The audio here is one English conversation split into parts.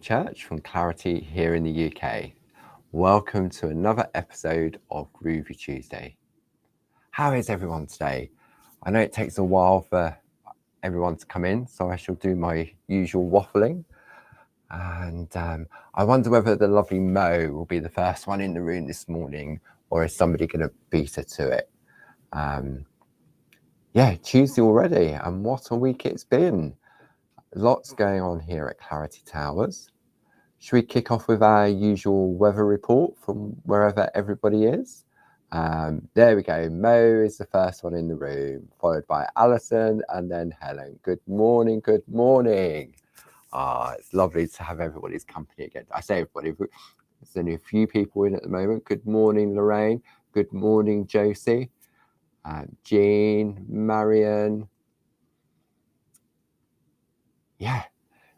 Church from Clarity here in the UK. Welcome to another episode of Groovi Tuesday. How is everyone today? I know it takes a while for everyone to come in, so I shall do my usual waffling. And I wonder whether the lovely Mo will be the first one in the room this morning, or is somebody going to beat her to it? Yeah, Tuesday already, and what a week it's been. Lots going on here at Clarity Towers. Should we kick off with our usual weather report from wherever everybody is? There we go. Mo is the first one in the room, followed by Alison and then Helen. Good morning, good morning. It's lovely to have everybody's company again. I say everybody, there's only a few people in at the moment. Good morning, Lorraine. Good morning, Josie. Jean, Marion. Yeah,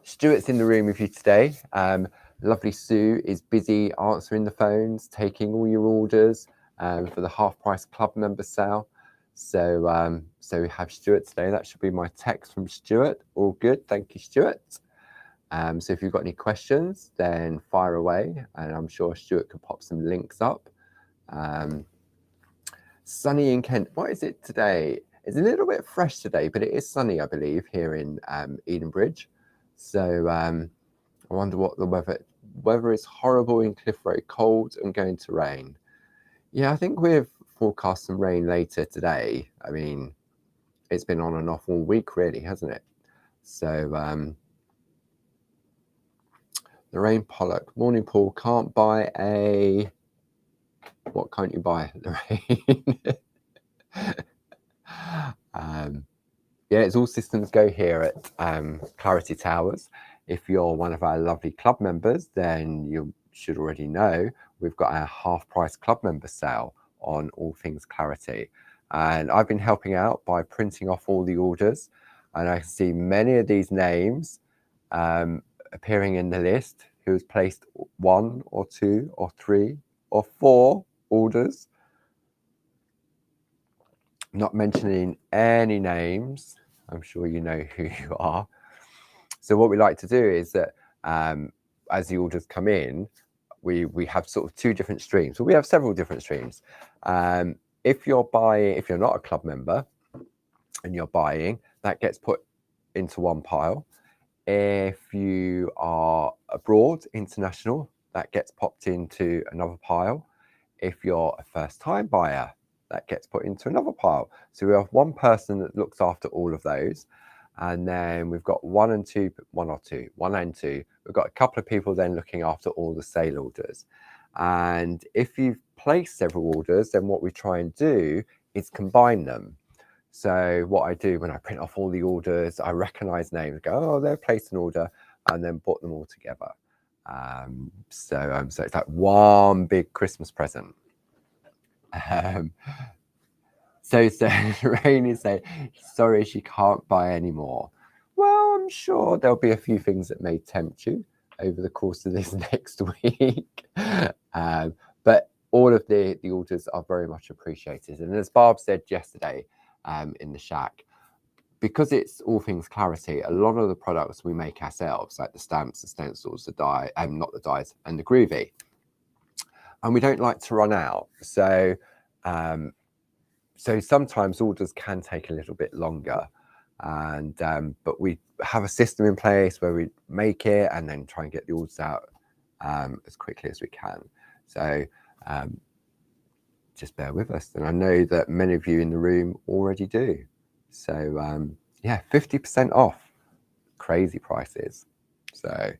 Stuart's in the room with you today. Lovely Sue is busy answering the phones, taking all your orders for the half price club member sale. So we have Stuart today. That should be my text from Stuart. All good. Thank you, Stuart. So if you've got any questions, then fire away. And I'm sure Stuart can pop some links up. Sunny in Kent. What is it today? It's a little bit fresh today, but it is sunny, I believe, here in Edenbridge. So I wonder what the weather is. Horrible in Cliff Road, cold and going to rain. Yeah, I think we've forecast some rain later today. I mean, it's been on and off all week, really, hasn't it? So Lorraine Pollock, morning, Paul. Can't buy a. What can't you buy, Lorraine? Yeah, it's all systems go here at Clarity Towers. If you're one of our lovely club members, then you should already know we've got our half price club member sale on all things Clarity. And I've been helping out by printing off all the orders. And I see many of these names appearing in the list who's placed 1 or 2 or 3 or 4 orders. Not mentioning any names. I'm sure you know who you are. So what we like to do is that as the orders come in, we have sort of 2 different streams. Well, we have several different streams. If you're not a club member and you're buying, that gets put into one pile. If you are abroad, international, that gets popped into another pile. If you're a first-time buyer, that gets put into another pile. So we have one person that looks after all of those. And then we've got 1 and 2. We've got a couple of people then looking after all the sale orders. And if you've placed several orders, then what we try and do is combine them. So what I do when I print off all the orders, I recognize names, go, oh, they've placed an order, and then put them all together. So it's like one big Christmas present. So Rain is saying, sorry, she can't buy any more. Well, I'm sure there'll be a few things that may tempt you over the course of this next week. But all of the orders are very much appreciated. And as Barb said yesterday in the shack, because it's all things Clarity, a lot of the products we make ourselves, like the stamps, the stencils, the die, not the dies, and the Groovi. And we don't like to run out. So sometimes orders can take a little bit longer, and but we have a system in place where we make it and then try and get the orders out as quickly as we can. So just bear with us, and I know that many of you in the room already do. So yeah, 50% off, crazy prices. So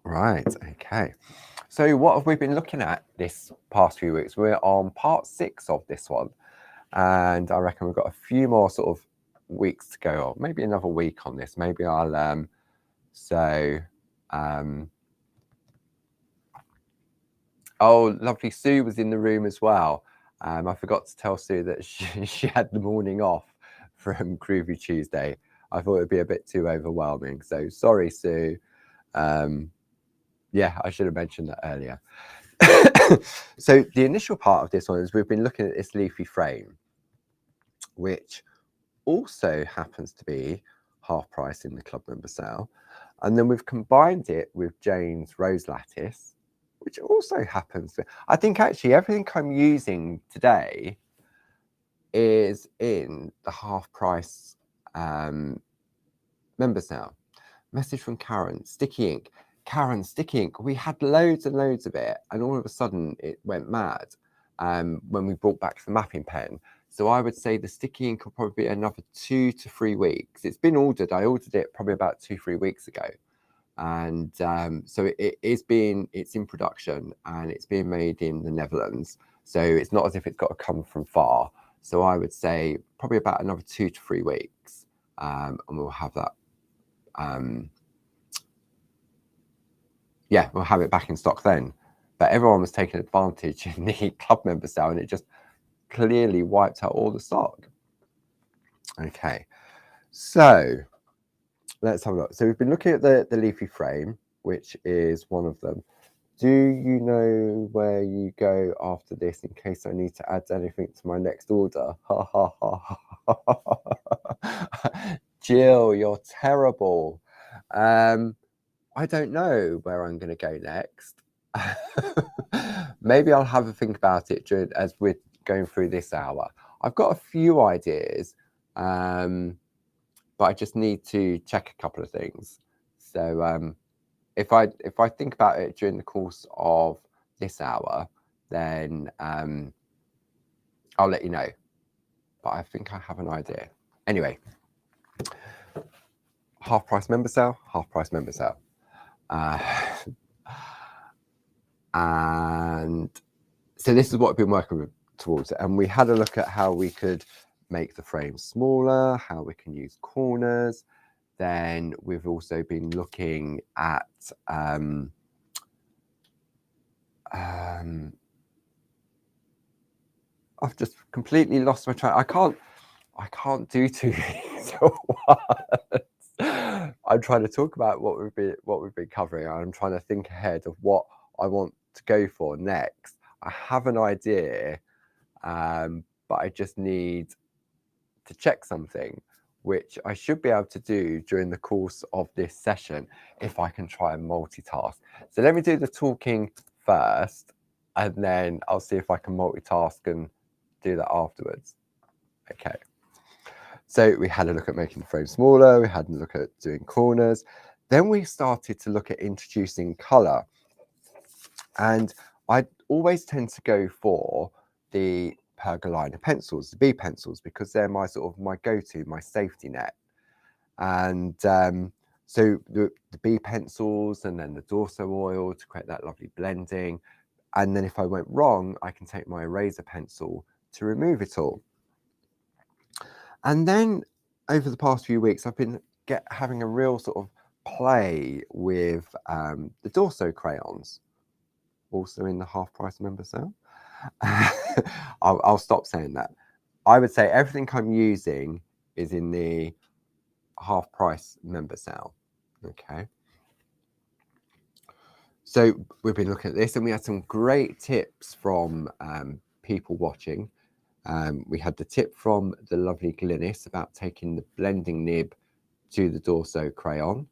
right, okay. So what have we been looking at this past few weeks? We're on part 6 of this one, and I reckon we've got a few more sort of weeks to go, or maybe another week on this. Maybe I'll oh, lovely Sue was in the room as well. I forgot to tell Sue that she had the morning off from Groovi Tuesday. I thought it'd be a bit too overwhelming, so sorry, Sue. Yeah, I should have mentioned that earlier. So the initial part of this one is we've been looking at this Leafy frame, which also happens to be half price in the club member sale. And then we've combined it with Jane's Rose Lattice, which also happens. I think actually everything I'm using today is in the half price members now. Message from Karen, sticky ink. Karen, sticky ink. We had loads and loads of it, and all of a sudden it went mad when we brought back the mapping pen. So I would say the sticky ink will probably be another 2 to 3 weeks. It's been ordered. I ordered it probably about 2-3 weeks ago. And so it's in production, and it's being made in the Netherlands. So it's not as if it's got to come from far. So I would say probably about another 2 to 3 weeks, and we'll have that. Yeah, we'll have it back in stock then. But everyone was taking advantage in the club member sale, and it just clearly wiped out all the stock. Okay, so let's have a look. So we've been looking at the Leafy frame, which is one of them. Do you know where you go after this in case I need to add anything to my next order? Ha ha ha ha. Jill, you're terrible. I don't know where I'm going to go next. Maybe I'll have a think about it as we're going through this hour. I've got a few ideas, but I just need to check a couple of things. So if I think about it during the course of this hour, then I'll let you know. But I think I have an idea. Anyway, half price member sale, half price member sale. And so this is what I've been working towards, and we had a look at how we could make the frame smaller, how we can use corners. Then we've also been looking at I've just completely lost my track. I can't do two things at once. I'm trying to talk about what we've been covering. I'm trying to think ahead of what I want to go for next. I have an idea, but I just need to check something, which I should be able to do during the course of this session if I can try and multitask. So let me do the talking first, and then I'll see if I can multitask and do that afterwards. Okay. So we had a look at making the frame smaller. We had a look at doing corners. Then we started to look at introducing color. And I always tend to go for the Pergolina pencils, the B pencils, because they're my go-to, my safety net. And so the B pencils, and then the Dorso oil to create that lovely blending. And then if I went wrong, I can take my eraser pencil to remove it all. And then over the past few weeks, I've been having a real sort of play with the Dorso crayons, also in the half price member sale. I'll stop saying that. I would say everything I'm using is in the half price member sale. Okay. So we've been looking at this, and we had some great tips from people watching. We had the tip from the lovely Glynis about taking the blending nib to the Dorso crayon.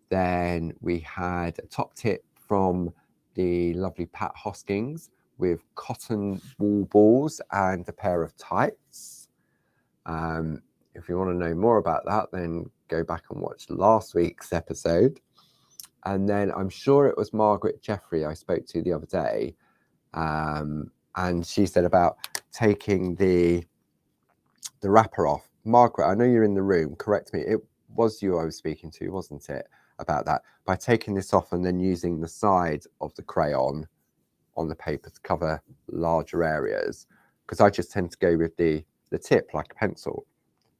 Then we had a top tip from the lovely Pat Hoskins with cotton wool balls and a pair of tights. If you want to know more about that, then go back and watch last week's episode. And then I'm sure it was Margaret Jeffrey I spoke to the other day, and she said about taking the wrapper off. Margaret, I know you're in the room, correct me, it was you I was speaking to, wasn't it, about that? By taking this off and then using the side of the crayon on the paper to cover larger areas, because I just tend to go with the tip like a pencil.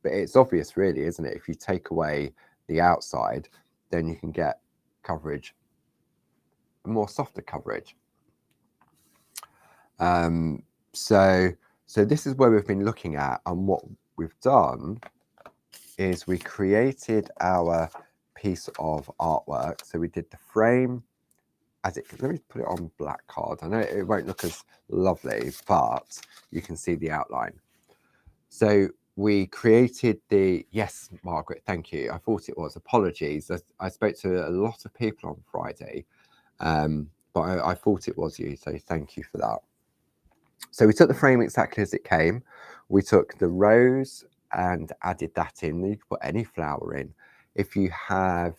But it's obvious really, isn't it? If you take away the outside, then you can get coverage, more softer coverage. So this is where we've been looking at, and what we've done is we created our piece of artwork. So we did the frame as it, let me put it on black card. I know it won't look as lovely, but you can see the outline. So we created the, yes, Margaret, thank you. I thought it was, apologies. I spoke to a lot of people on Friday, but I thought it was you, so thank you for that. So we took the frame exactly as it came. We took the rose and added that in. You can put any flower in. If you have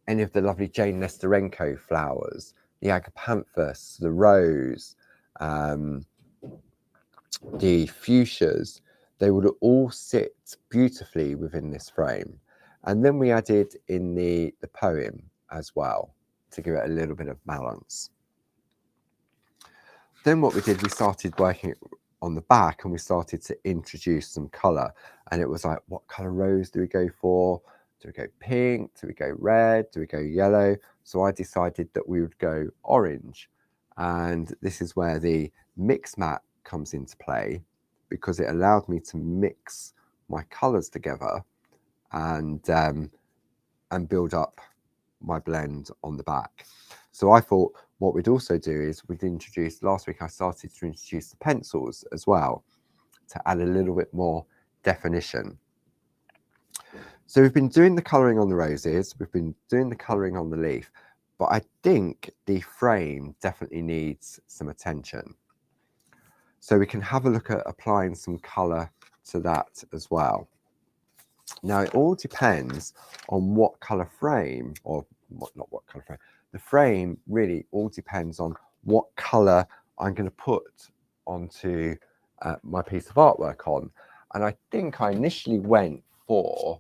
any of the lovely Jane Nesterenko flowers, the agapanthus, the rose, the fuchsias, they would all sit beautifully within this frame. And then we added in the poem as well to give it a little bit of balance. Then what we did, we started working on the back and we started to introduce some colour. And it was like, what colour rose do we go for? Do we go pink? Do we go red? Do we go yellow? So I decided that we would go orange. And this is where the mix mat comes into play, because it allowed me to mix my colours together and build up my blend on the back. So I thought what we'd also do is we'd introduce, last week I started to introduce the pencils as well to add a little bit more definition. So we've been doing the colouring on the roses, we've been doing the colouring on the leaf, but I think the frame definitely needs some attention. So we can have a look at applying some colour to that as well. Now it all depends on what colour frame, or not what colour frame, the frame really all depends on what colour I'm going to put onto my piece of artwork on. And I think I initially went for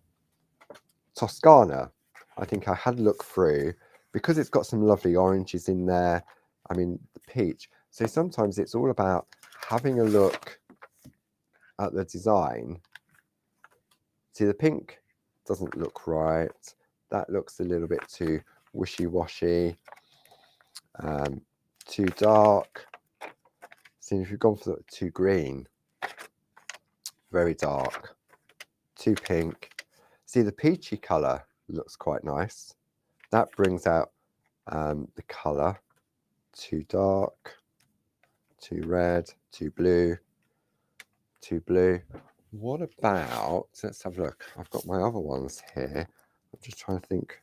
Toscana. I think I had a look through, because it's got some lovely oranges in there. I mean, the peach. So sometimes it's all about having a look at the design. See, the pink doesn't look right. That looks a little bit too wishy-washy, too dark. See, if you've gone for too green, very dark, too pink. See, the peachy colour looks quite nice. That brings out the colour. Too dark, too red, too blue, too blue. What about, let's have a look. I've got my other ones here. I'm just trying to think.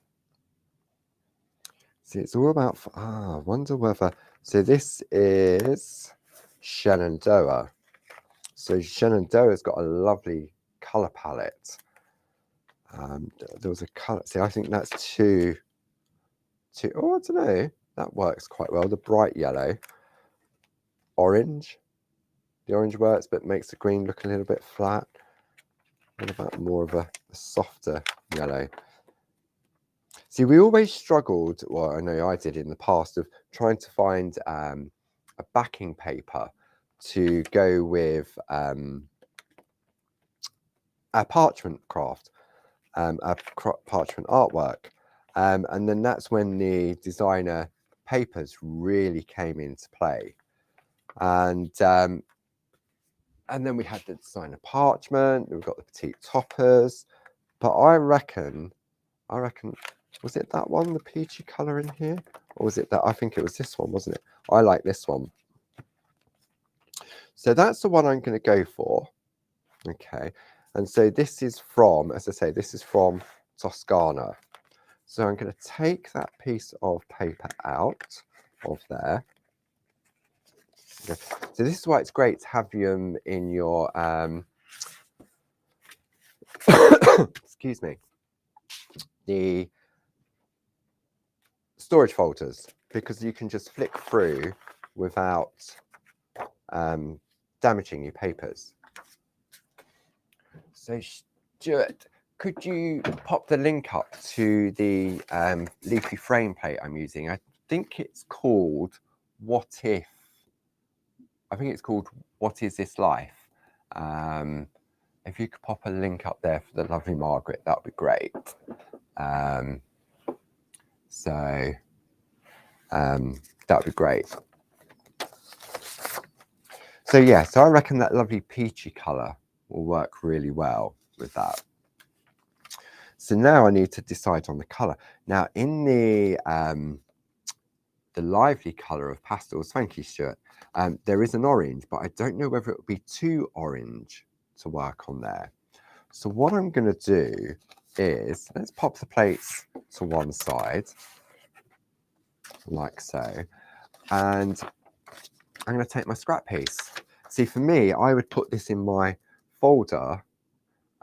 See, it's all about, I wonder whether, so this is Shenandoah. So Shenandoah's got a lovely colour palette. There was a colour, see, I think that's too, oh, I don't know, that works quite well. The bright yellow, orange. The orange works, but makes the green look a little bit flat. What about more of a softer yellow? See, we always struggled, well, I know I did in the past, of trying to find a backing paper to go with a parchment craft, a parchment artwork. And then that's when the designer papers really came into play. And then we had the designer parchment, we've got the petite toppers, but I reckon, was it that one, the peachy colour in here? Or was it that, I think it was this one, wasn't it? I like this one. So that's the one I'm going to go for. Okay. And so this is from, as I say, this is from Toscana. So I'm going to take that piece of paper out of there. Okay. So this is why it's great to have them in your, excuse me, the storage folders, because you can just flick through without damaging your papers. So Stuart, could you pop the link up to the Leafy frame plate I'm using? I think it's called What If? I think it's called What Is This Life? If you could pop a link up there for the lovely Margaret, that would be great. That would be great. So yeah, so I reckon that lovely peachy colour will work really well with that. So now I need to decide on the colour. Now in the the lively colour of pastels. Thank you, Stuart. There is an orange, but I don't know whether it would be too orange to work on there. So what I'm going to do is, let's pop the plates to one side, like so, and I'm going to take my scrap piece. See, for me, I would put this in my folder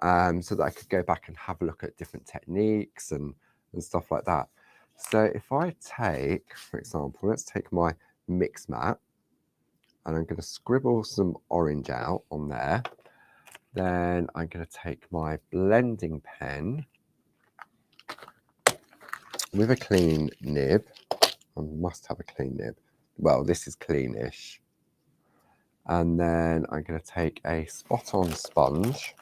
so that I could go back and have a look at different techniques and stuff like that. So if I take, for example, let's take my mix mat, and I'm going to scribble some orange out on there. Then I'm going to take my blending pen with a clean nib. I must have a clean nib. Well, this is cleanish. And then I'm going to take a spot-on sponge.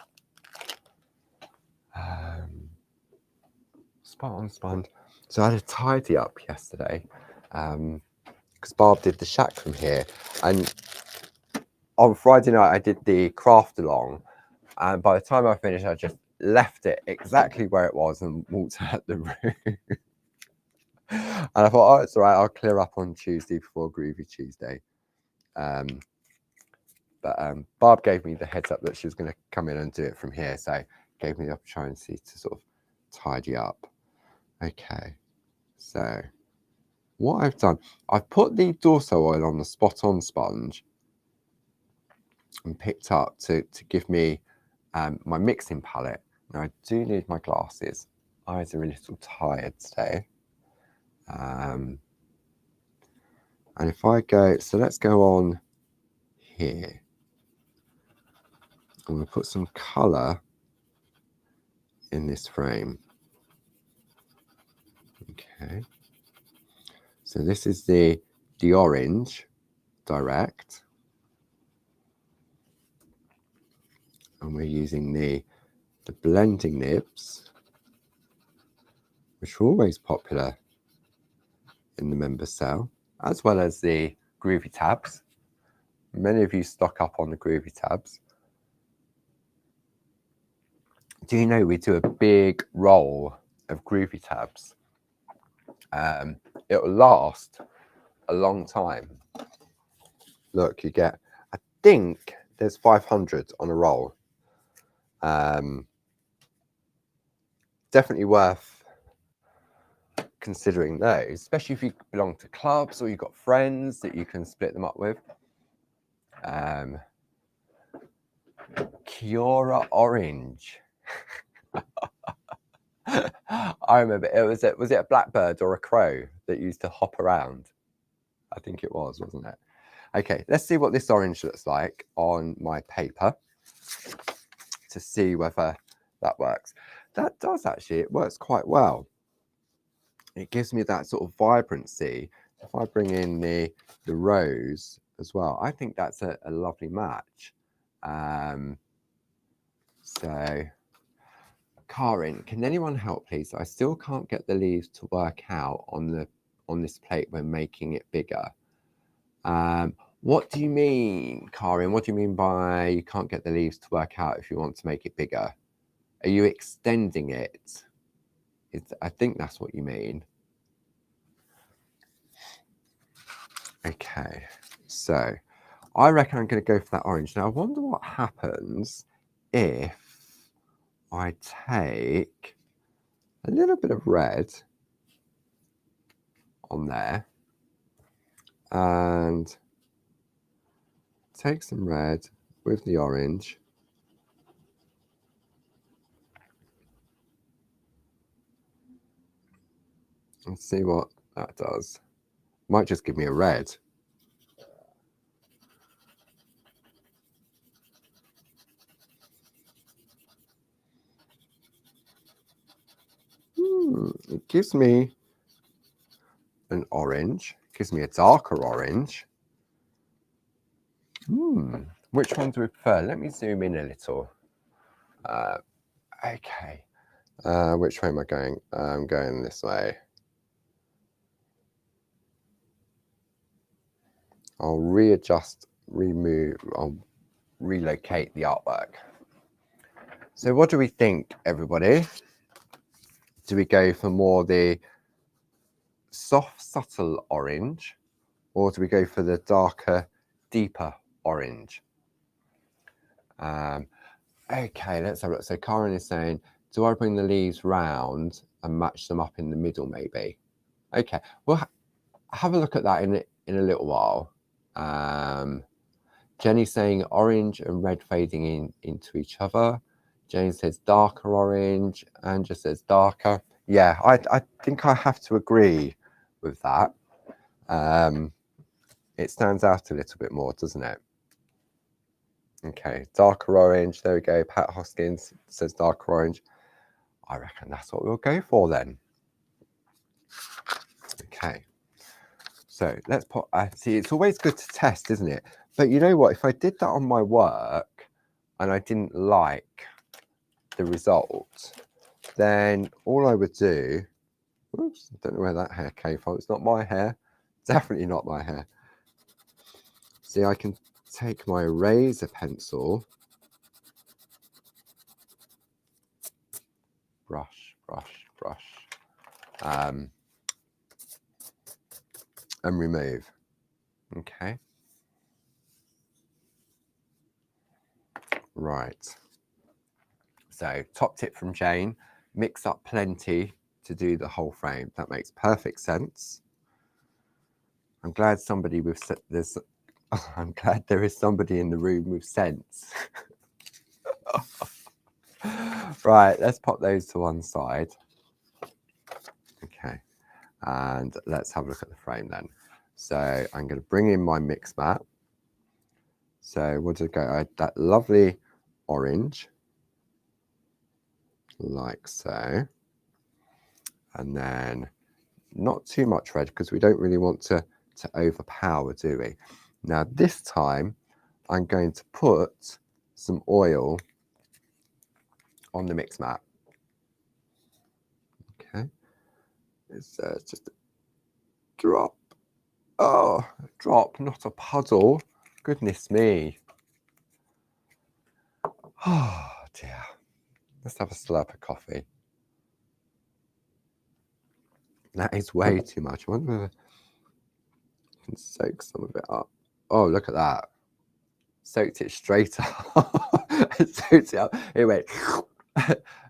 Spot-on sponge. So I had a tidy up yesterday because Barb did the shack from here. And on Friday night, I did the craft along. And by the time I finished, I just left it exactly where it was and walked out the room. And I thought, oh, it's all right. I'll clear up on Tuesday before Groovi Tuesday. But Barb gave me the heads up that she was going to come in and do it from here. So gave me the opportunity to sort of tidy up. Okay. So what I've done, I've put the Dorso oil on the spot-on sponge and picked up to give me my mixing palette. Now I do need my glasses. Eyes are a little tired today. And if I go, so let's go on here. I'm going to put some colour in this frame. Okay. So this is the orange direct. And we're using the blending nibs, which are always popular in the member cell, as well as the Groovi tabs. Many of you stock up on the Groovi tabs. Do you know we do a big roll of Groovi tabs? It will last a long time. Look, you get, I think there's 500 on a roll. Definitely worth considering those, especially if you belong to clubs or you've got friends that you can split them up with. Kiora Orange. I remember was it a blackbird or a crow that used to hop around? I think it was, wasn't it? Okay, let's see what this orange looks like on my paper to see whether that works. That does actually, it works quite well. It gives me that sort of vibrancy. If I bring in the rose as well, I think that's a lovely match. So, Karin, can anyone help, please? I still can't get the leaves to work out on this plate when making it bigger. What do you mean, Karin? What do you mean by you can't get the leaves to work out if you want to make it bigger? Are you extending it? I think that's what you mean. Okay, so I reckon I'm going to go for that orange. Now, I wonder what happens if I take a little bit of red on there and take some red with the orange. And see what that does. Might just give me a red. It gives me an orange. It gives me a darker orange. Which one do we prefer? Let me zoom in a little. Okay. Which way am I going? I'm going this way. I'll readjust, remove, I'll relocate the artwork. So what do we think, everybody? Do we go for more the soft, subtle orange, or do we go for the darker, deeper orange? Okay, let's have a look. So Karen is saying, do I bring the leaves round and match them up in the middle maybe? Okay, we'll have a look at that in a little while. Jenny's saying orange and red fading into each other. Jane says darker orange. Andrea says darker. Yeah, I think I have to agree with that. It stands out a little bit more, doesn't it? Okay, darker orange. There we go. Pat Hoskins says darker orange. I reckon that's what we'll go for then. Okay. So let's put, see, it's always good to test, isn't it? But you know what? If I did that on my work and I didn't like the result, then all I would do, oops, I don't know where that hair came from. It's not my hair. Definitely not my hair. See, I can take my eraser pencil, brush, and remove. Okay. Right. So top tip from Jane, mix up plenty to do the whole frame. That makes perfect sense. I'm glad somebody with this. I'm glad there is somebody in the room with sense. Right, let's pop those to one side. Okay, and let's have a look at the frame then. So I'm going to bring in my mix mat. So what did I go? That lovely orange, like so, and then not too much red because we don't really want to overpower, do we? Now this time I'm going to put some oil on the mix mat. Okay, it's just a drop. Oh, a drop, not a puddle. Goodness me. Oh dear. Let's have a slurp of coffee. That is way too much. I wonder if I can soak some of it up. Oh, look at that. Soaked it straight up. Soaked it up. It went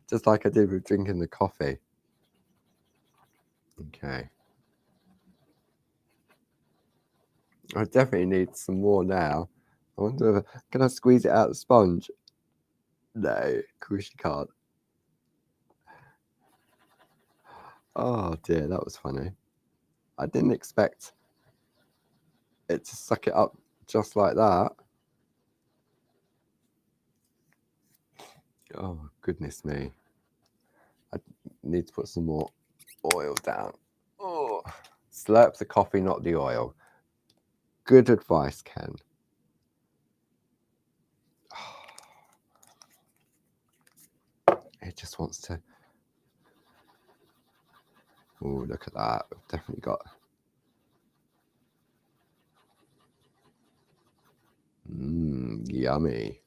just like I did with drinking the coffee. Okay. I definitely need some more now. I wonder if can I squeeze it out of the sponge? No, of course you can't. Oh dear, that was funny. I didn't expect it to suck it up just like that. Oh, goodness me. I need to put some more oil down. Oh, slurp the coffee, not the oil. Good advice, Ken. It just wants to. Oh, look at that. We've definitely got. Yummy.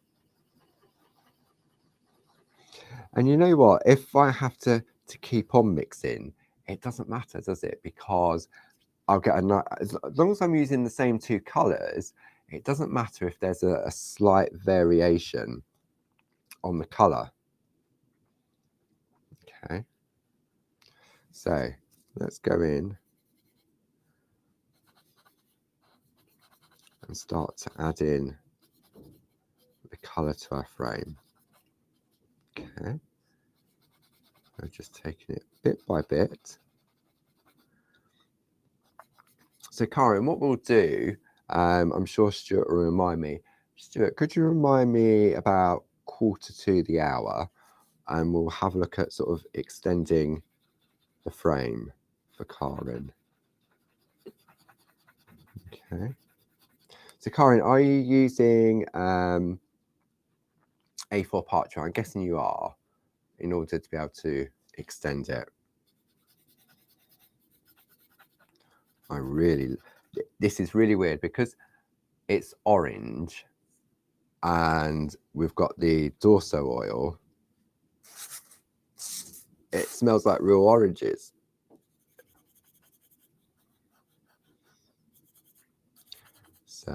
And you know what? If I have to keep on mixing, it doesn't matter, does it? Because I'll get as long as I'm using the same two colours, it doesn't matter if there's a slight variation on the colour. Okay. So let's go in and start to add in the colour to our frame. Okay. I'm just taking it bit by bit. So Karen, what we'll do, I'm sure Stuart will remind me. Stuart, could you remind me about 1/4 to the hour, and we'll have a look at sort of extending the frame for Karen. Okay. So Karen, are you using A4 parchment? I'm guessing you are, in order to be able to extend it. This is really weird because it's orange and we've got the Dorso oil. It smells like real oranges. So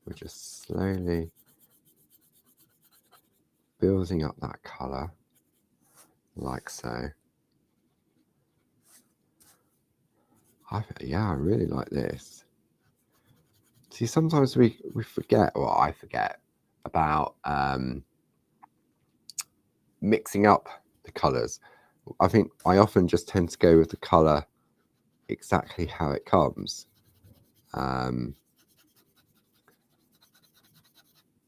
we're just slowly building up that colour, like so. Yeah, I really like this. See, sometimes we forget, or I forget, about mixing up the colours. I think I often just tend to go with the colour exactly how it comes.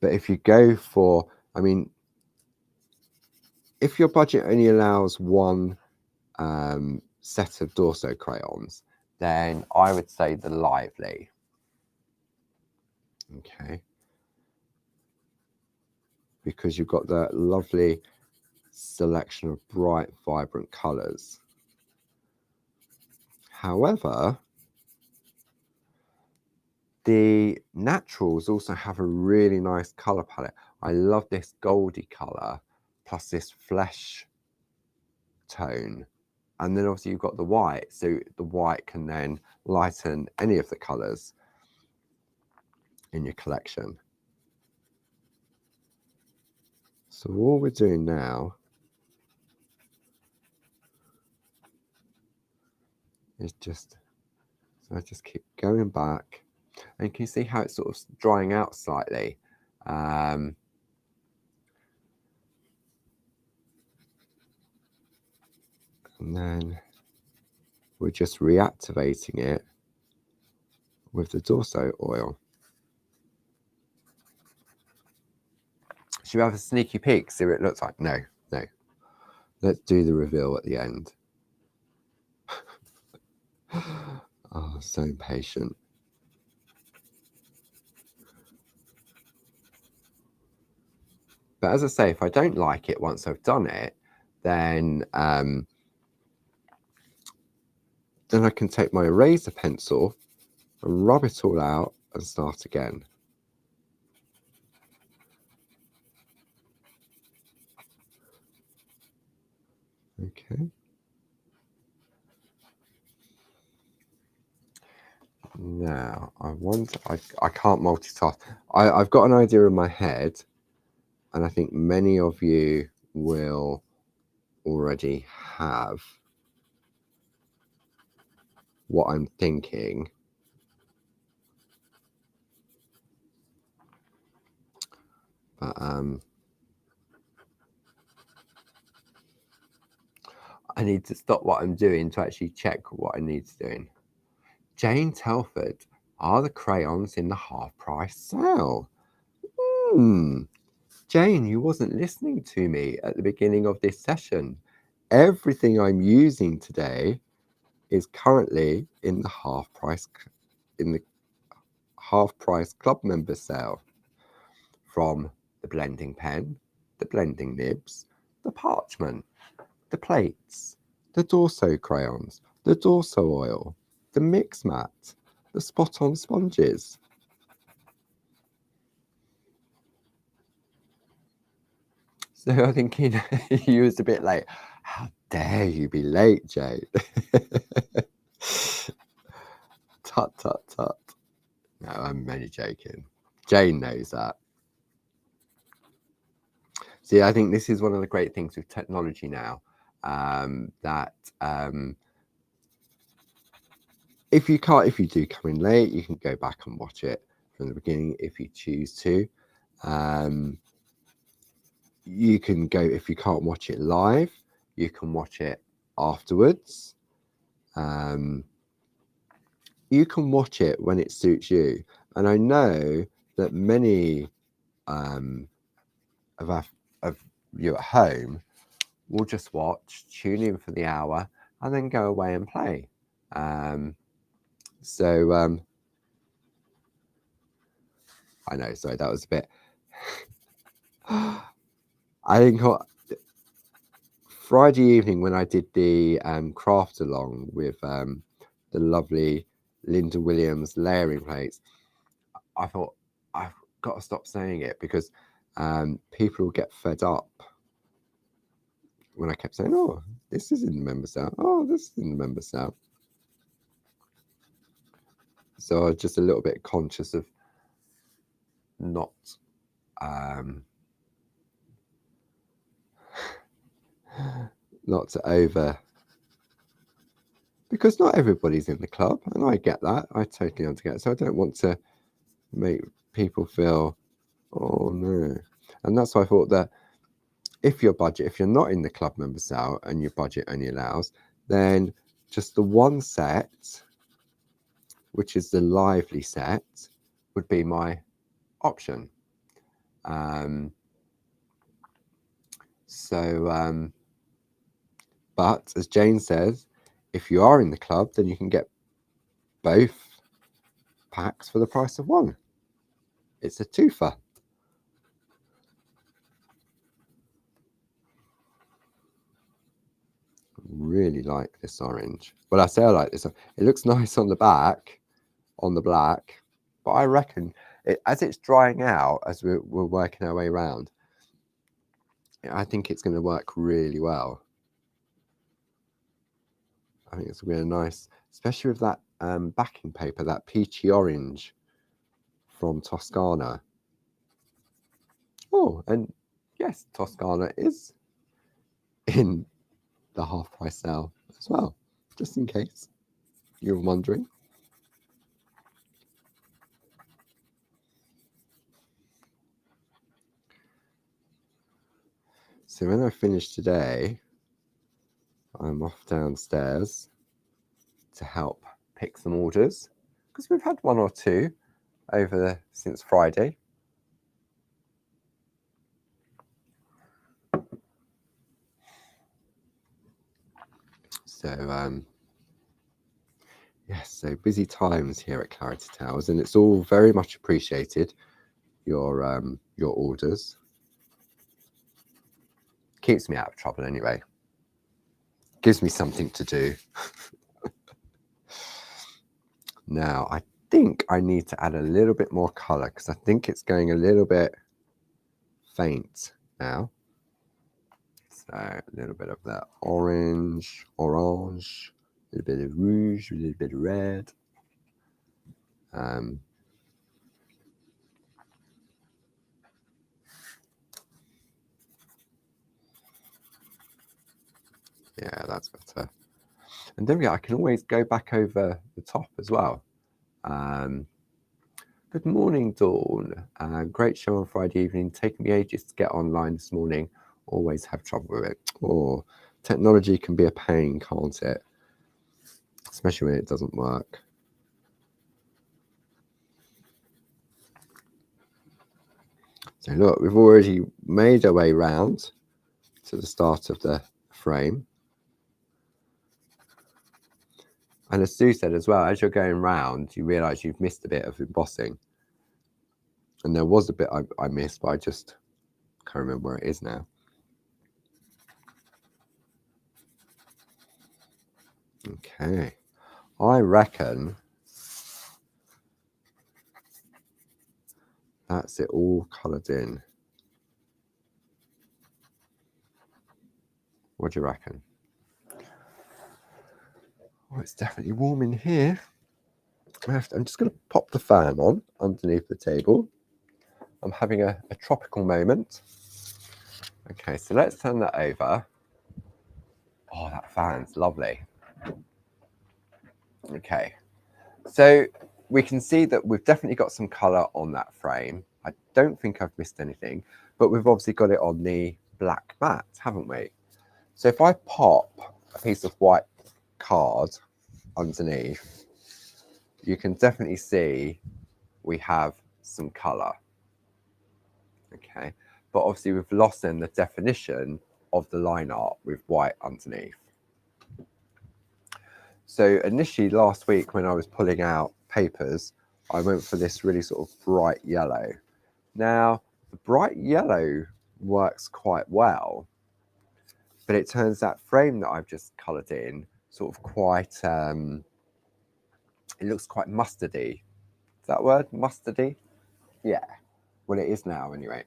But if you go for, I mean, if your budget only allows one set of Dorso crayons, then I would say the Lively. Okay. Because you've got the lovely selection of bright, vibrant colours. However, the naturals also have a really nice colour palette. I love this goldy colour plus this flesh tone. And then obviously you've got the white, so the white can then lighten any of the colours in your collection. So all we're doing now is just, so I just keep going back, and you can see how it's sort of drying out slightly. And then we're just reactivating it with the Dorso oil. Should we have a sneaky peek, see what it looks like? No. Let's do the reveal at the end. Oh, so impatient. But as I say, if I don't like it once I've done it, then I can take my eraser pencil and rub it all out and start again. Okay. Now, I can't multitask. I've got an idea in my head, and I think many of you will already have what I'm thinking. But I need to stop what I'm doing to actually check what I need to do. Jane Telford, are the crayons in the half-price sale? Jane, you wasn't listening to me at the beginning of this session. Everything I'm using today is currently in the half-price club member sale. From the blending pen, the blending nibs, the parchment, the plates, the Dorso crayons, the Dorso oil, the mix mat, the spot-on sponges. So I think you was a bit late. How dare you be late, Jane? Tut, tut, tut. No, I'm only joking. Jane knows that. See, I think this is one of the great things with technology now, that if you do come in late, you can go back and watch it from the beginning if you choose to. You can go, if you can't watch it live, you can watch it afterwards. You can watch it when it suits you. And I know that many of you at home will just watch, tune in for the hour, and then go away and play. So I know, sorry, that was a bit. I think Friday evening when I did the craft along with the lovely Linda Williams layering plates, I thought I've got to stop saying it because people will get fed up when I kept saying, oh, this is in the member sale. Oh, this is in the member sale. So I was just a little bit conscious of not not to over, because not everybody's in the club, and I get that. I totally understand. So I don't want to make people feel, oh no. And that's why I thought that if you're not in the club member sale and your budget only allows, then just the one set, which is the lively set, would be my option. But as Jane says, if you are in the club, then you can get both packs for the price of one. It's a twofer. Really like this orange. Well, I say I like this. It looks nice on the back, on the black, but I reckon as it's drying out, as we're working our way around, I think it's going to work really well. I think it's going to be nice, especially with that backing paper, that peachy orange from Toscana. Oh, and yes, Toscana is in the half price sale as well, just in case you're wondering. So when I finish today, I'm off downstairs to help pick some orders, because we've had one or two since Friday. So yes, so busy times here at Clarity Towers, and it's all very much appreciated, your orders. Keeps me out of trouble anyway. Gives me something to do. Now, I think I need to add a little bit more colour, because I think it's going a little bit faint now. So a little bit of that orange, a little bit of rouge, a little bit of red. Yeah, that's better. And then I can always go back over the top as well. Good morning, Dawn. Great show on Friday evening. Taking me ages to get online this morning. Always have trouble with it. Oh, technology can be a pain, can't it? Especially when it doesn't work. So look, we've already made our way round to the start of the frame. And as Sue said as well, as you're going round, you realise you've missed a bit of embossing. And there was a bit I missed, but I just can't remember where it is now. Okay, I reckon that's it all coloured in. What do you reckon? Oh, it's definitely warm in here. I'm just going to pop the fan on underneath the table. I'm having a tropical moment. Okay, so let's turn that over. Oh, that fan's lovely. Okay, so we can see that we've definitely got some colour on that frame. I don't think I've missed anything, but we've obviously got it on the black mat, haven't we? So if I pop a piece of white card underneath, you can definitely see we have some colour. Okay, but obviously we've lost then the definition of the line art with white underneath. So initially last week when I was pulling out papers, I went for this really sort of bright yellow. Now, the bright yellow works quite well, but it turns that frame that I've just coloured in sort of quite, it looks quite mustardy. Is that word, mustardy? Yeah, well it is now anyway.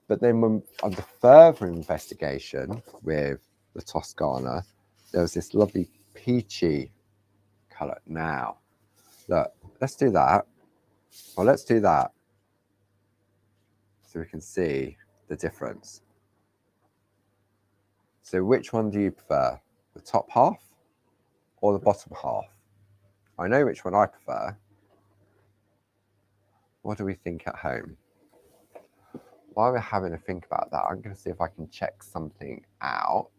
But then when under further investigation with the Toscana, there was this lovely peachy colour. Now, Look, let's do that. Well, let's do that so we can see the difference. So which one do you prefer? The top half or the bottom half? I know which one I prefer. What do we think at home? While we're having a think about that, I'm going to see if I can check something out.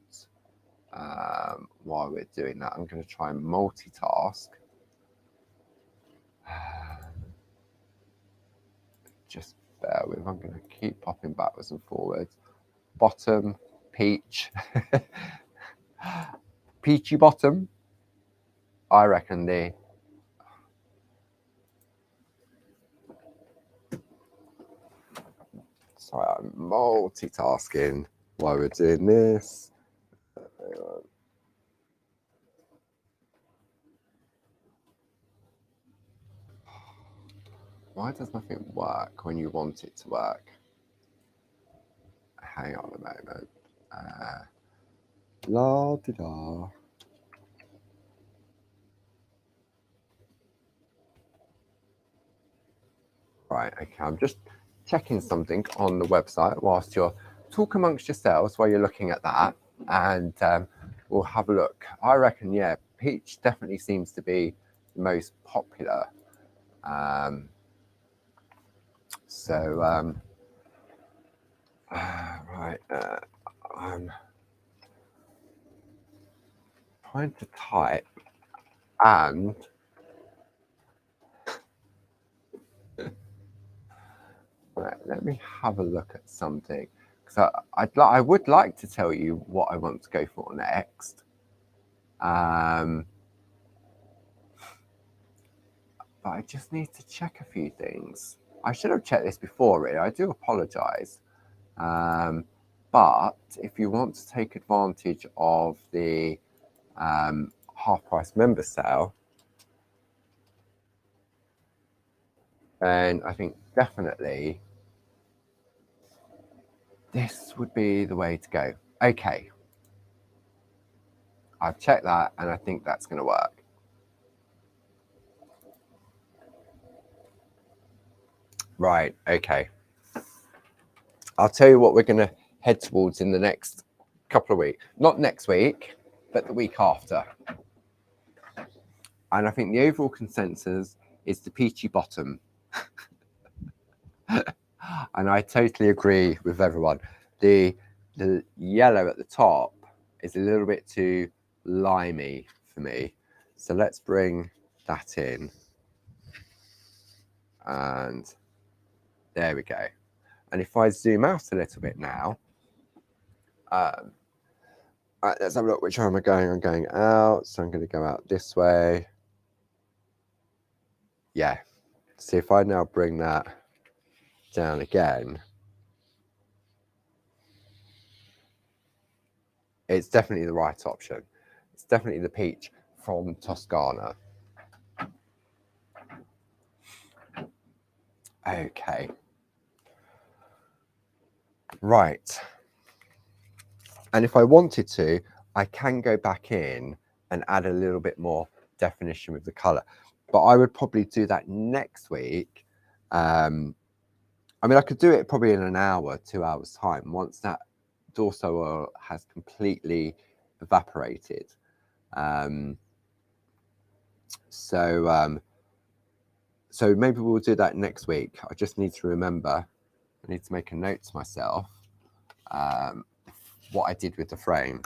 While we're doing that, I'm going to try and multitask. Just bear with. I'm going to keep popping backwards and forwards. Bottom, peach. Peachy bottom. I reckon the... Sorry, I'm multitasking while we're doing this. Why does nothing work when you want it to work? Hang on a moment. La di da. Right, okay, I'm just checking something on the website whilst you're talk amongst yourselves while you're looking at that, and we'll have a look. I reckon, yeah, peach definitely seems to be the most popular. Right, I'm trying to type and right, let me have a look at something, because I would like to tell you what I want to go for next. But I just need to check a few things. I should have checked this before, really. I do apologise. But if you want to take advantage of the half-price member sale, then I think definitely this would be the way to go. Okay. I've checked that, and I think that's going to work. Right, okay. I'll tell you what we're going to head towards in the next couple of weeks. Not next week, but the week after. And I think the overall consensus is the peachy bottom. And I totally agree with everyone. The yellow at the top is a little bit too limey for me. So let's bring that in. And there we go. And if I zoom out a little bit now, right, let's have a look. Which way am I going? I'm going out, so I'm going to go out this way. Yeah. See, if I now bring that down again, it's definitely the right option. It's definitely the peach from Toscana. Okay. Right. And if I wanted to, I can go back in and add a little bit more definition with the color. But I would probably do that next week. I mean, I could do it probably in an hour, 2 hours time, once that dorso oil has completely evaporated. So maybe we'll do that next week. I just need to remember, I need to make a note to myself what I did with the frame.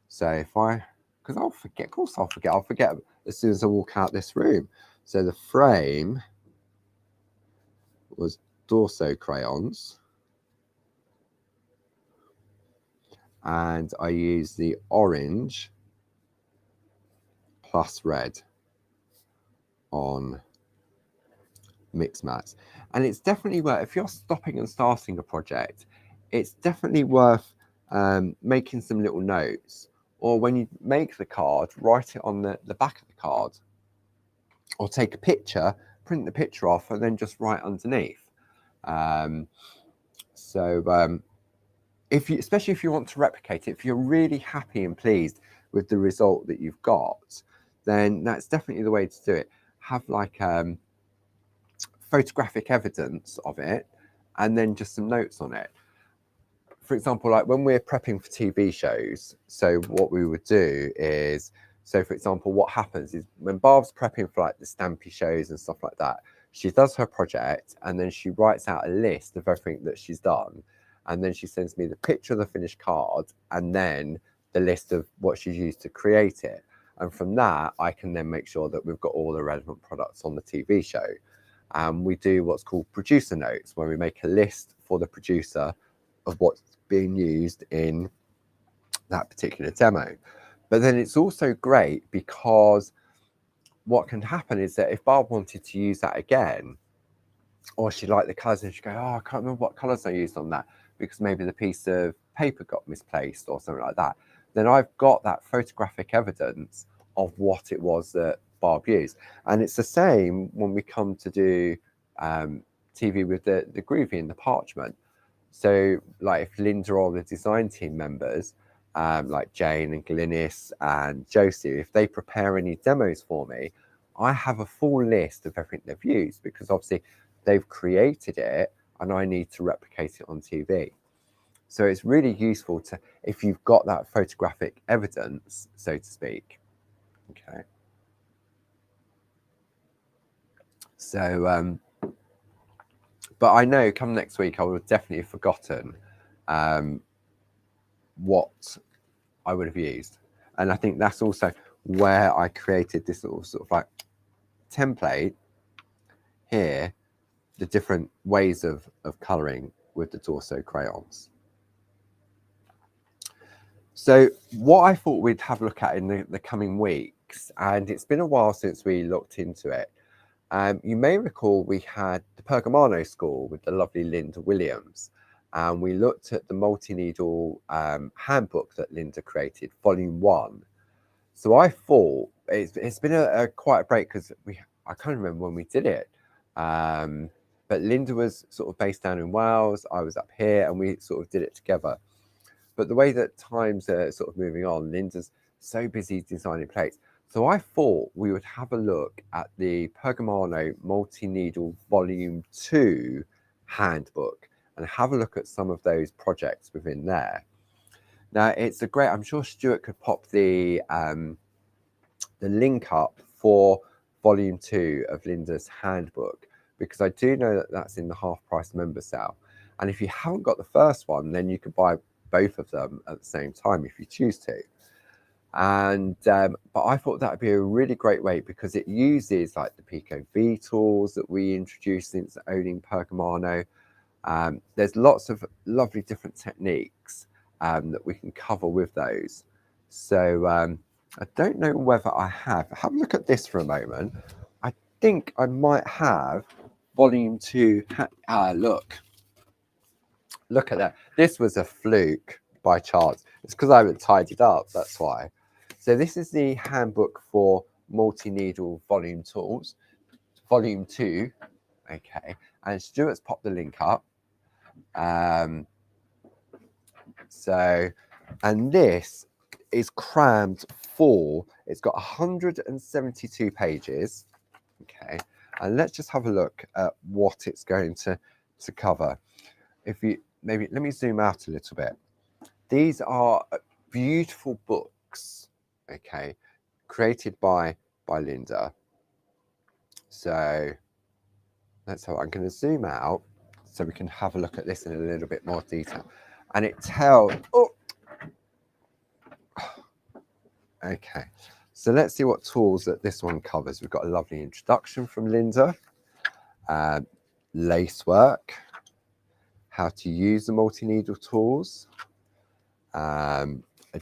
So if because I'll forget, of course I'll forget as soon as I walk out this room. So the frame was Dorso crayons, and I used the orange plus red on mix mats. And it's definitely worth, if you're stopping and starting a project, it's definitely worth making some little notes, or when you make the card, write it on the back of the card, or take a picture, print the picture off, and then just write underneath. Especially if you want to replicate it, if you're really happy and pleased with the result that you've got, then that's definitely the way to do it. have like photographic evidence of it, and then just some notes on it. For example, like when we're prepping for TV shows, so what we would do is, so for example, what happens is when Barb's prepping for like the Stampy shows and stuff like that, she does her project and then she writes out a list of everything that she's done. And then she sends me the picture of the finished card and then the list of what she's used to create it. And from that, I can then make sure that we've got all the relevant products on the TV show. We do what's called producer notes, where we make a list for the producer of what's being used in that particular demo. But then it's also great because what can happen is that if Barb wanted to use that again, or she liked the colours and she'd go, oh, I can't remember what colours I used on that because maybe the piece of paper got misplaced or something like that, then I've got that photographic evidence of what it was that Barb used. And it's the same when we come to do TV with the Groovi and the parchment. So like if Linda or the design team members, like Jane and Glynis and Josie, if they prepare any demos for me, I have a full list of everything they've used because obviously they've created it and I need to replicate it on TV. So it's really useful to, if you've got that photographic evidence, so to speak. Okay. So, but I know come next week, I will have definitely forgotten what I would have used. And I think that's also where I created this little sort of like template here, the different ways of colouring with the Torso crayons. So what I thought we'd have a look at in the coming weeks, and it's been a while since we looked into it. You may recall we had the Pergamano School with the lovely Linda Williams, and we looked at the multi-needle handbook that Linda created, Volume 1. So I thought it's been a quite a break because I can't remember when we did it, but Linda was sort of based down in Wales, I was up here, and we sort of did it together. But the way that times are sort of moving on, Linda's so busy designing plates. So I thought we would have a look at the Pergamano Multi-Needle Volume 2 handbook and have a look at some of those projects within there. Now, it's a great, I'm sure Stuart could pop the link up for Volume 2 of Linda's handbook, because I do know that that's in the half price member sale. And if you haven't got the first one, then you could buy both of them at the same time if you choose to. And but I thought that would be a really great way because it uses like the Pico V tools that we introduced since owning Pergamano. There's lots of lovely different techniques that we can cover with those. So I don't know whether I have a look at this for a moment. I think I might have Volume 2. Look at that. This was a fluke by chance. It's because I haven't tidied up, that's why. So this is the handbook for multi-needle volume tools, Volume 2. Okay, and Stuart's popped the link up. And this is crammed full. It's got 172 pages. Okay, and let's just have a look at what it's going to cover. If you maybe let me zoom out a little bit. These are beautiful books, okay, created by Linda. So that's how I'm going to zoom out so we can have a look at this in a little bit more detail. And it tells, okay, so let's see what tools that this one covers. We've got a lovely introduction from Linda, lace work, how to use the multi-needle tools, a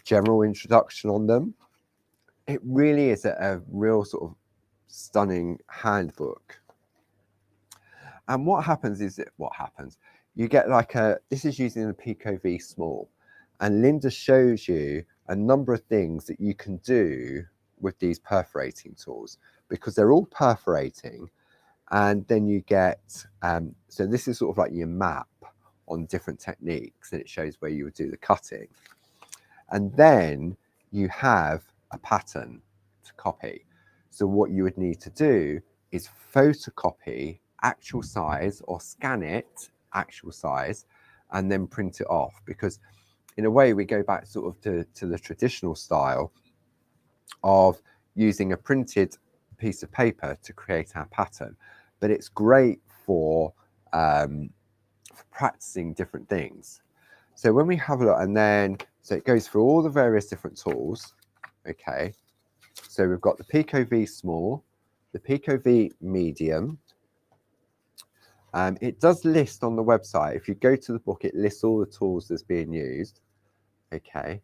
general introduction on them. It really is a real sort of stunning handbook. And what happens is you get like this is using the Pico V Small, and Linda shows you a number of things that you can do with these perforating tools because they're all perforating. And then you get, so this is sort of like your map on different techniques, and it shows where you would do the cutting. And then you have a pattern to copy. So what you would need to do is photocopy actual size or scan it actual size and then print it off, because in a way we go back sort of to the traditional style of using a printed piece of paper to create our pattern. But it's great for practicing different things. So when we have a look, and then so it goes through all the various different tools. Okay, so we've got the Pico V small, the Pico V medium. It does list on the website, if you go to the book, it lists all the tools that's being used. Okay.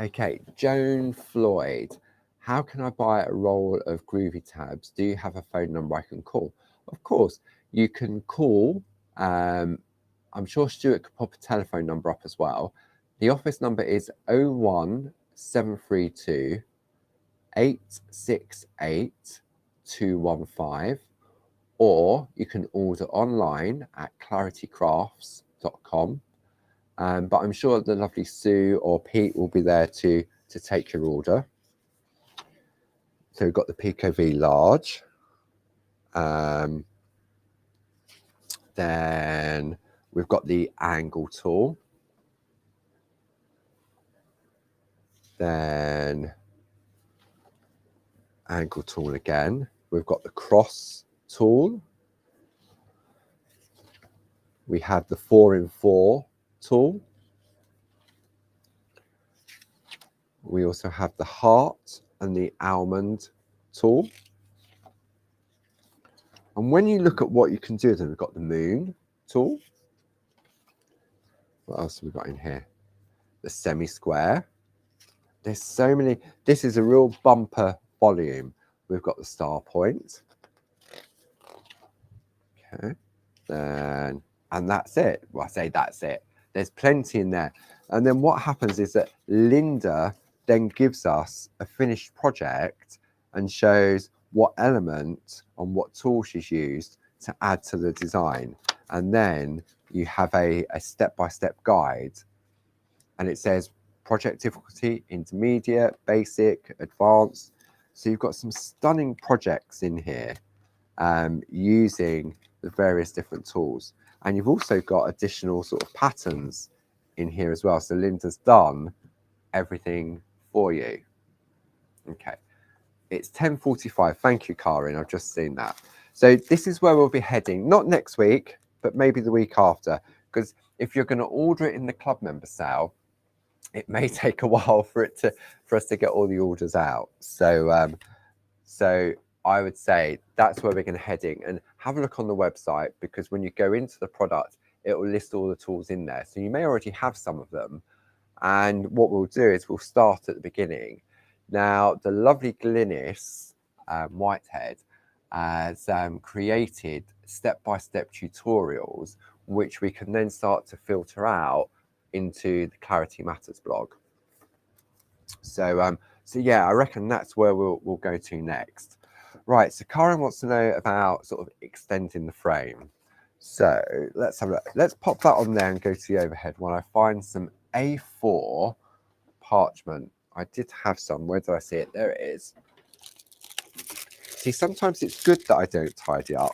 Okay, Joan Floyd. How can I buy a roll of Groovi tabs? Do you have a phone number I can call? Of course, you can call. I'm sure Stuart could pop a telephone number up as well. The office number is 01732 868 215, or you can order online at claritycrafts.com. But I'm sure the lovely Sue or Pete will be there to take your order. So we've got the Pico V large. Then we've got the angle tool. Then angle tool again. We've got the cross tool. We have the 4x4 tool. We also have the heart and the almond tool. And when you look at what you can do, then we've got the moon tool. What else have we got in here? The semi-square. There's so many. This is a real bumper volume. We've got the star point. Okay. Then, and that's it. Well, I say that's it. There's plenty in there. And then what happens is that Linda then gives us a finished project and shows what element and what tool she's used to add to the design. And then you have a step-by-step guide. And it says project difficulty, intermediate, basic, advanced. So you've got some stunning projects in here using the various different tools. And you've also got additional sort of patterns in here as well. So Linda's done everything for you. Okay, it's 10:45. Thank you, Karin. I've just seen that. So this is where we'll be heading, not next week, but maybe the week after, because if you're going to order it in the club member sale, it may take a while for us to get all the orders out. So so I would say that's where we're going to heading, and have a look on the website, because when you go into the product, it will list all the tools in there. So you may already have some of them. And what we'll do is we'll start at the beginning. Now, the lovely Glynis Whitehead has created step-by-step tutorials, which we can then start to filter out into the Clarity Matters blog. So, so yeah, I reckon that's where we'll go to next. Right, so Karen wants to know about sort of extending the frame. So let's have a look. Let's pop that on there and go to the overhead while I find some A4 parchment. I did have some. Where did I see it? There it is. See, sometimes it's good that I don't tidy up.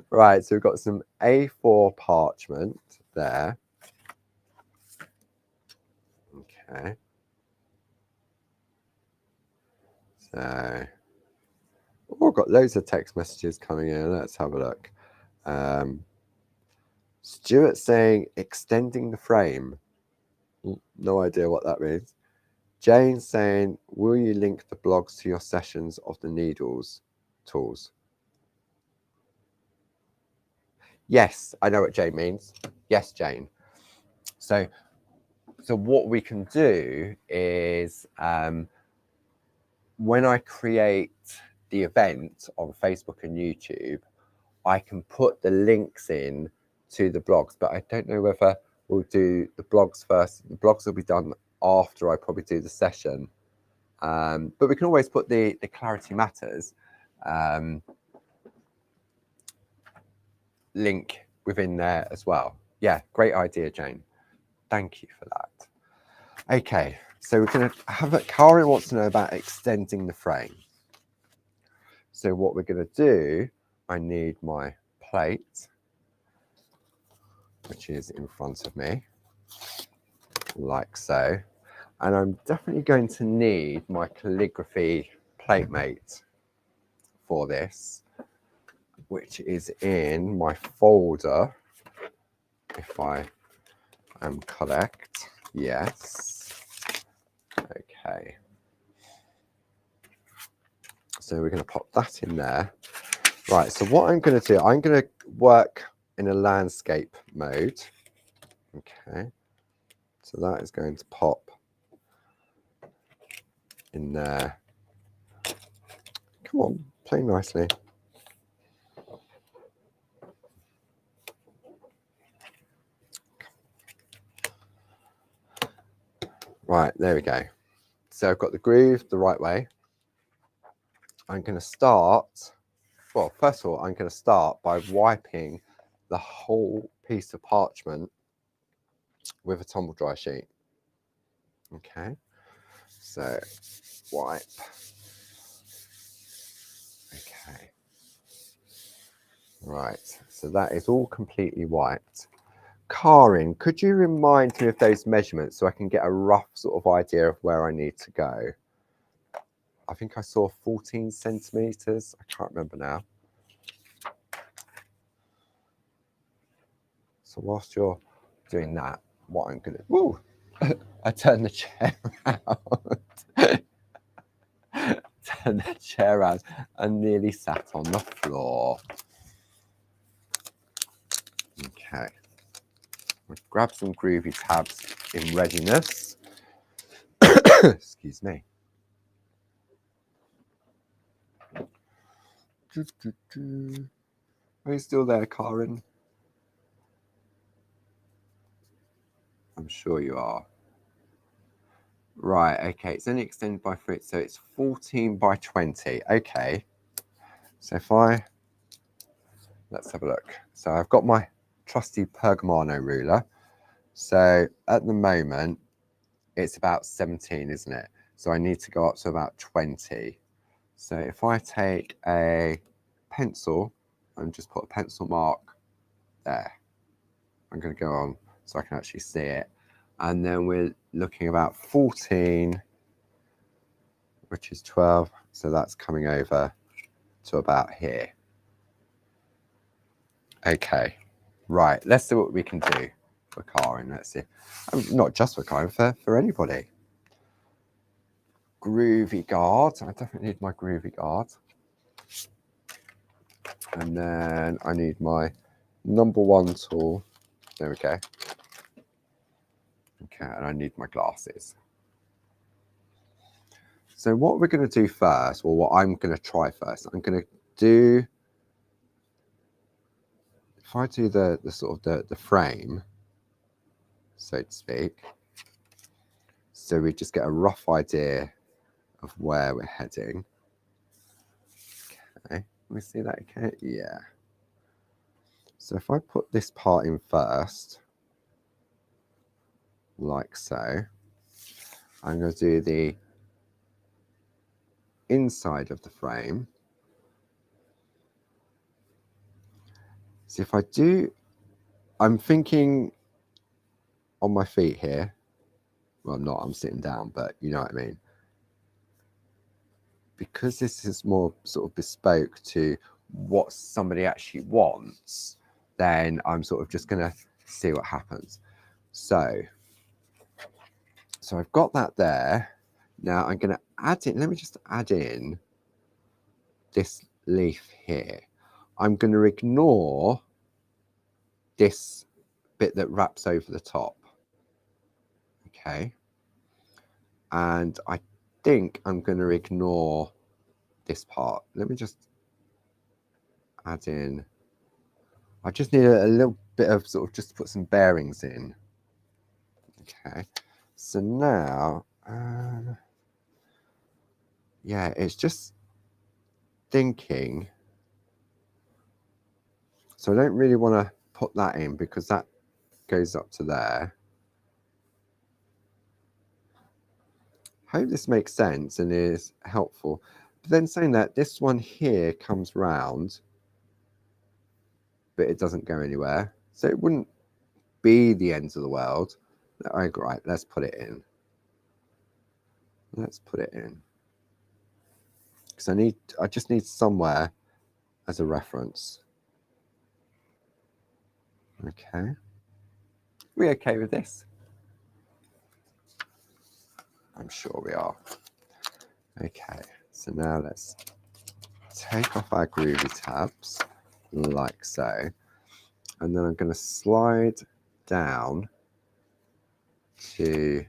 Right, so we've got some A4 parchment there. Okay. So, oh, I've got loads of text messages coming in. Let's have a look. Stuart saying extending the frame. No idea what that means. Jane saying, will you link the blogs to your sessions of the needles tools? Yes, I know what Jane means. Yes, Jane. So what we can do is when I create the event on Facebook and YouTube, I can put the links in to the blogs, but I don't know whether we'll do the blogs first. The blogs will be done after I probably do the session. But we can always put the Clarity Matters link within there as well. Yeah, great idea, Jane. Thank you for that. Okay, so we're going to have it. Karen wants to know about extending the frame. So what we're going to do, I need my plate, which is in front of me, like so. And I'm definitely going to need my calligraphy plate mate for this, which is in my folder, if I am correct. Yes. Okay. So we're going to pop that in there. Right, so what I'm going to do, I'm going to work in a landscape mode. Okay. So that is going to pop in there. Come on, play nicely. Right, there we go. So I've got the groove the right way. I'm going to start, well, first of all, I'm going to start by wiping the whole piece of parchment with a tumble dry sheet. Okay, so wipe. Okay, right, so that is all completely wiped. Karin, could you remind me of those measurements so I can get a rough sort of idea of where I need to go? I think I saw 14 centimeters. I can't remember now. So whilst you're doing that, what I'm going to... Woo! I turned the chair around. Turned the chair around and nearly sat on the floor. Okay. I'll grab some Groovi tabs in readiness. Excuse me. Are you still there, Karin? I'm sure you are. Right, okay, it's only extended by 3, so it's 14 by 20. Okay, so if let's have a look. So I've got my trusty Pergamano ruler. So at the moment, it's about 17, isn't it? So I need to go up to about 20. So if I take a pencil and just put a pencil mark there, I'm going to go on so I can actually see it. And then we're looking about 14, which is 12. So that's coming over to about here. Okay, right. Let's see what we can do for Karin. Let's see. Not just for Karin, for anybody. Groovy guard. I definitely need my groovy guard. And then I need my number 1 tool. There we go. Okay, and I need my glasses. So what we're going to do first, or what I'm going to try first, I'm going to do, if I do the sort of the frame, so to speak, so we just get a rough idea of where we're heading. Okay, we see that, okay? Yeah. So if I put this part in first, like so, I'm going to do the inside of the frame. So if I do, I'm thinking on my feet here. Well, I'm not, I'm sitting down, but you know what I mean. Because this is more sort of bespoke to what somebody actually wants, then I'm sort of just going to see what happens. So I've got that there. Now I'm going to add in, let me just add in this leaf here. I'm going to ignore this bit that wraps over the top. Okay. And I think I'm going to ignore this part. Let me just add in. I just need a little bit of sort of just to put some bearings in. Okay. So now, yeah, it's just thinking. So I don't really want to put that in because that goes up to there. hope this makes sense and is helpful. But then saying that, this one here comes round, but it doesn't go anywhere. So it wouldn't be the ends of the world. Right, let's put it in. Let's put it in. Because I just need somewhere as a reference. Okay. We okay with this? I'm sure we are. Okay, so now let's take off our Groovi tabs like so. And then I'm going to slide down to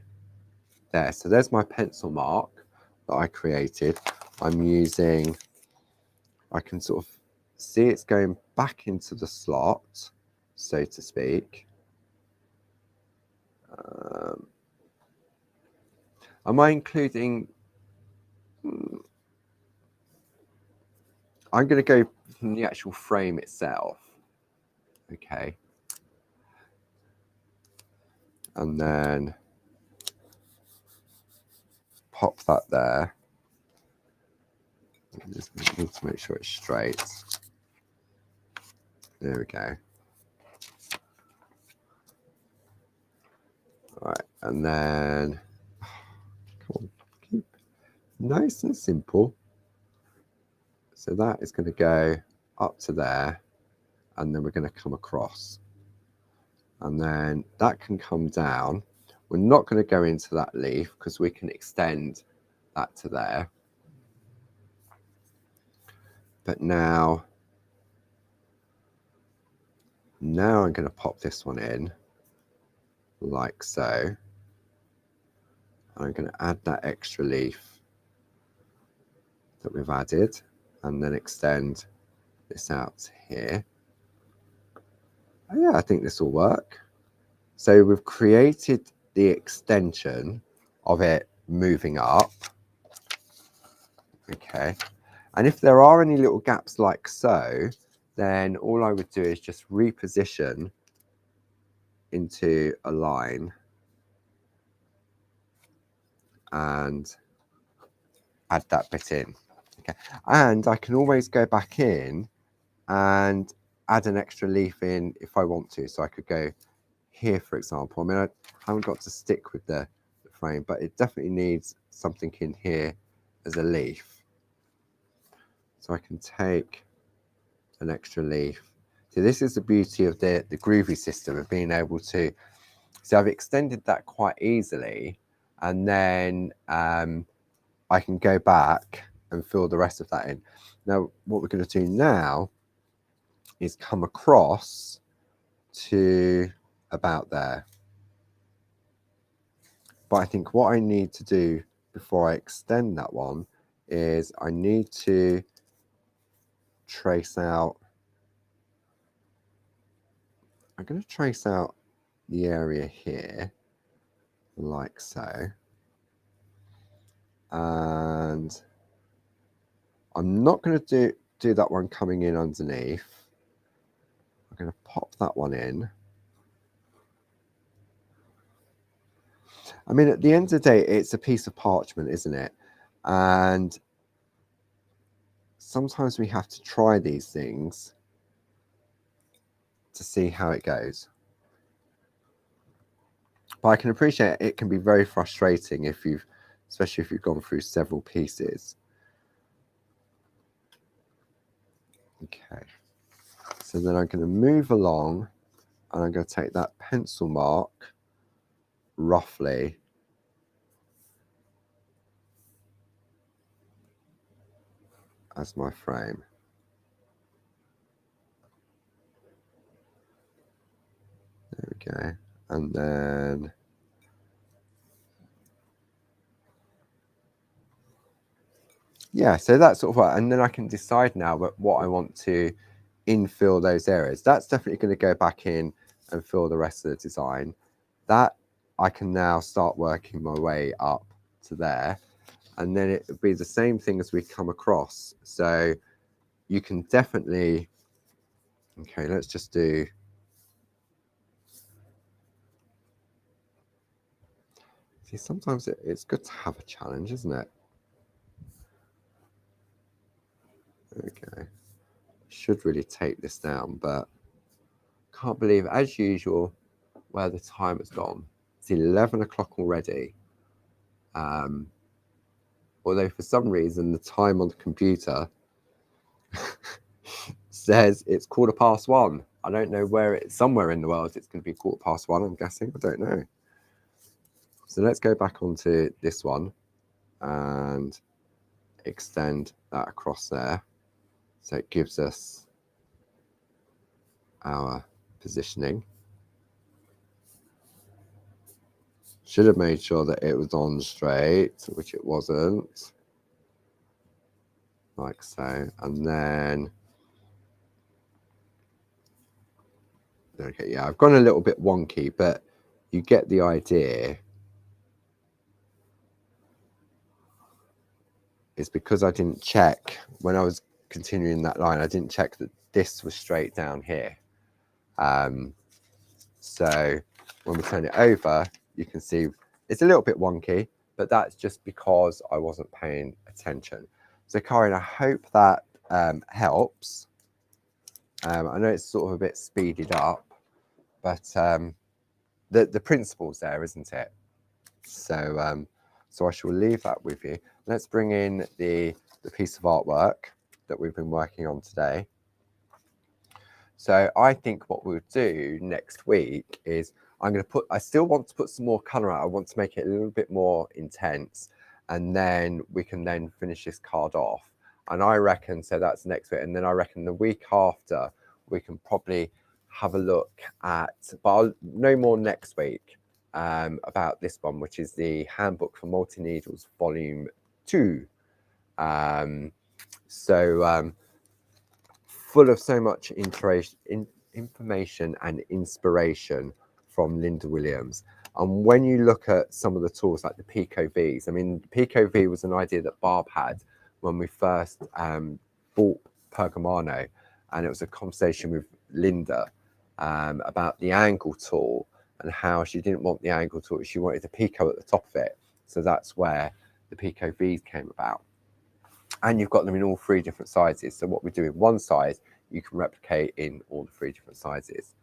there. So there's my pencil mark that I created. I'm using, I can sort of see it's going back into the slot, so to speak. Am I including, I'm going to go from the actual frame itself. Okay. And then pop that there. Just need to make sure it's straight. There we go. All right, and then come on, keep nice and simple. So that is going to go up to there, and then we're going to come across, and then that can come down. We're not going to go into that leaf because we can extend that to there. But now I'm going to pop this one in like so. I'm going to add that extra leaf that we've added and then extend this out here. Oh, yeah, I think this will work. So we've created the extension of it moving up. Okay. And if there are any little gaps like so, then all I would do is just reposition into a line and add that bit in. Okay. And I can always go back in and add an extra leaf in if I want to. So I could go here, for example. I mean, I haven't got to stick with the frame, but it definitely needs something in here as a leaf. So I can take an extra leaf. So this is the beauty of the Groovi system of being able to, so I've extended that quite easily, and then I can go back and fill the rest of that in. Now, what we're going to do now is come across to about there. But I think what I need to do before I extend that one is I need to trace out, I'm going to trace out the area here like so. And I'm not going to do that one coming in underneath. I'm going to pop that one in. I mean, at the end of the day, it's a piece of parchment, isn't it? And sometimes we have to try these things to see how it goes. But I can appreciate it can be very frustrating if you've, especially if you've gone through several pieces. Okay. So then I'm going to move along and I'm going to take that pencil mark roughly as my frame. There we go. And then yeah, so that's sort of what, and then I can decide now what I want to infill those areas. That's definitely going to go back in and fill the rest of the design. That I can now start working my way up to there, and then it would be the same thing as we come across. So you can definitely, okay, let's just do, See, sometimes it's good to have a challenge, isn't it? Okay. Should really take this down, but can't believe, as usual, where the time has gone. It's 11 o'clock already. Although for some reason the time on the computer says it's 1:15. I don't know where it's, somewhere in the world it's going to be 1:15, I'm guessing. I don't know. So let's go back onto this one and extend that across there. So it gives us our positioning. Should have made sure that it was on straight, which it wasn't. Like so. And then, okay, yeah, I've gone a little bit wonky, but you get the idea. It's because I didn't check when I was continuing that line. I didn't check that this was straight down here. So when we turn it over, you can see it's a little bit wonky, but that's just because I wasn't paying attention. So Karen, I hope that helps. I know it's sort of a bit speeded up, but the principle's there, isn't it? So so I shall leave that with you. Let's bring in the piece of artwork that we've been working on today. So I think what we'll do next week is I still want to put some more colour out. I want to make it a little bit more intense, and then we can then finish this card off. And I reckon, so that's next week. And then I reckon the week after, we can probably have a look at, but I'll know more next week about this one, which is the Handbook for Multi-Needles, Volume 2. Full of so much information and inspiration from Linda Williams. And when you look at some of the tools like the Pico Vs, I mean, Pico V was an idea that Barb had when we first bought Pergamano, and it was a conversation with Linda about the angle tool and how she didn't want the angle tool, she wanted the Pico at the top of it. So that's where the Pico Vs came about. And you've got them in all three different sizes. So what we do in one size, you can replicate in all the three different sizes.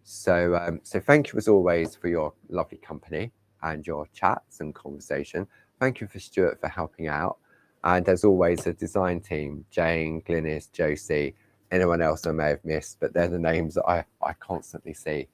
So, so thank you as always for your lovely company and your chats and conversation. Thank you for Stuart for helping out. And as always, the design team, Jane, Glynis, Josie, anyone else I may have missed, but they're the names that I constantly see.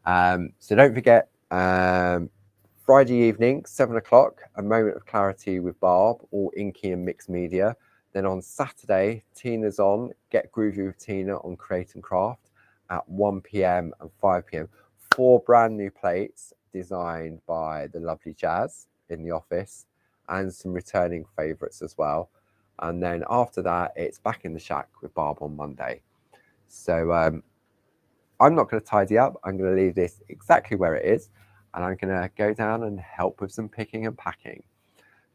So don't forget, Friday evening, 7 o'clock, A Moment of Clarity with Barb, all inky and mixed media. Then on Saturday, Tina's on, Get Groovy with Tina on Create and Craft at 1 p.m. and 5 p.m. 4 brand new plates designed by the lovely Jazz in the office, and some returning favourites as well. And then after that, it's back in the shack with Barb on Monday. So I'm not going to tidy up. I'm going to leave this exactly where it is, and I'm going to go down and help with some picking and packing.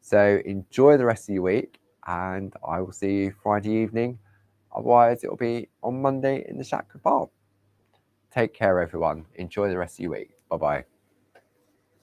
So enjoy the rest of your week, and I will see you Friday evening. Otherwise, it'll be on Monday in the shack with Barb. Take care, everyone. Enjoy the rest of your week. Bye-bye.